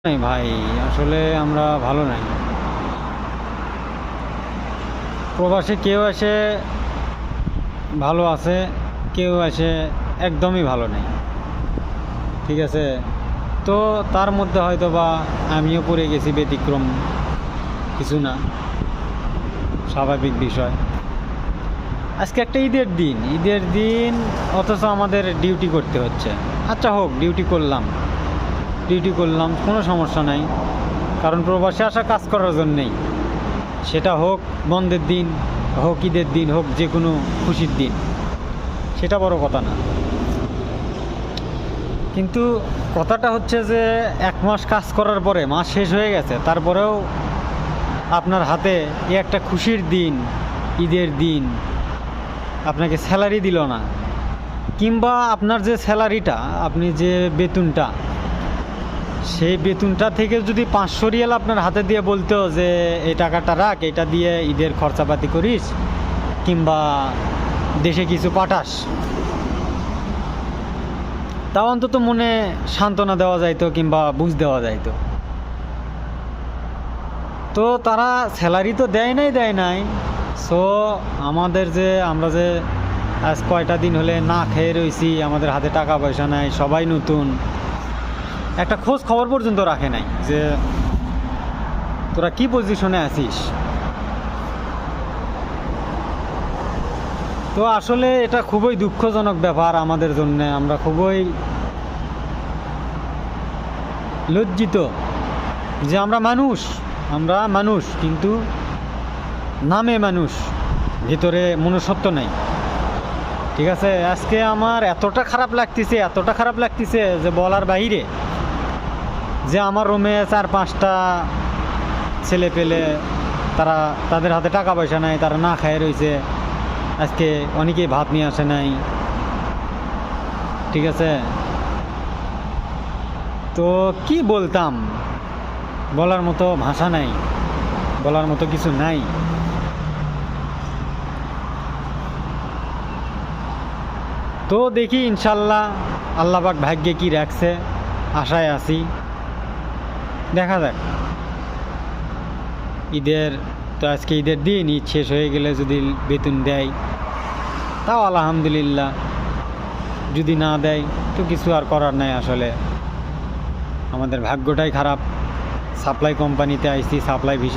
নাই ভাই, আসলে আমরা ভালো নাই। প্রবাসে কেউ এসে ভালো আছে, কেউ এসে একদমই ভালো নেই। ঠিক আছে, তো তার মধ্যে হয়তো বা আমিও পড়ে গেছি, ব্যতিক্রম কিছু না, স্বাভাবিক বিষয়। আজকে একটা ঈদের দিন, অথচ আমাদের ডিউটি করতে হচ্ছে। আচ্ছা হোক, ডিউটি করলাম, কোনো সমস্যা নাই, কারণ প্রবাসে আসা কাজ করার জন্যেই। সেটা হোক বন্ধের দিন, হোক ঈদের দিন, হোক যে কোনো খুশির দিন, সেটা বড় কথা না। কিন্তু কথাটা হচ্ছে যে 1 মাস কাজ করার পরে, মাস শেষ হয়ে গেছে, তারপরেও আপনার হাতে এই একটা খুশির দিন, ঈদের দিন, আপনাকে স্যালারি দিল না। কিংবা আপনার যে স্যালারিটা, আপনি যে বেতনটা, সেই বেতনটা থেকে যদি 500 রিয়াল আপনার হাতে দিয়ে বলতো যে এই টাকাটা রাখ, এটা দিয়ে ঈদের খরচাপাতি করিস, কিংবা দেশে কিছু পাঠাস, তাও অন্তত মনে সান্ত্বনা দেওয়া যাইতো কিংবা বুঝ দেওয়া যাইতো। তো তারা স্যালারি তো দেয় নাই। সো আমরা যে আজ কয়টা দিন হলে না খেয়ে রয়েছি, আমাদের হাতে টাকা পয়সা নাই, সবাই নতুন, একটা খোঁজ খবর পর্যন্ত রাখে নাই যে তোরা কি পজিশনে আছিস। তো আসলে এটা খুবই দুঃখজনক ব্যাপার আমাদের জন্য। আমরা খুবই লজ্জিত যে আমরা মানুষ কিন্তু নামে মানুষ, ভিতরে মনুষ্যত্ব নেই। ঠিক আছে, আজকে আমার এতটা খারাপ লাগতেছে যে বলার বাইরে, যে আমার রুমে 4-5টা ছেলে পেলে, তাদের হাতে টাকা পয়সা নাই, তারা না খায় রয়েছে। আজকে অনেকেই ভাত নিয়ে আসে নাই। ঠিক আছে, তো কি বলতাম, বলার মতো ভাষা নাই, বলার মতো কিছু নাই। তো দেখি ইনশাল্লাহ আল্লাহ পাক ভাগ্যে কি রাখছে, আশায় আছি, দেখা যাক। আজকে ঈদের দিন, ঈদ শেষ হয়ে গেলে যদি বেতন দেয় তাও আলহামদুলিল্লাহ, যদি না দেয় তো কিছু আর করার নাই। আসলে আমাদের ভাগ্যটাই খারাপ। সাপ্লাই কোম্পানিতে আইছি, সাপ্লাই ভিসা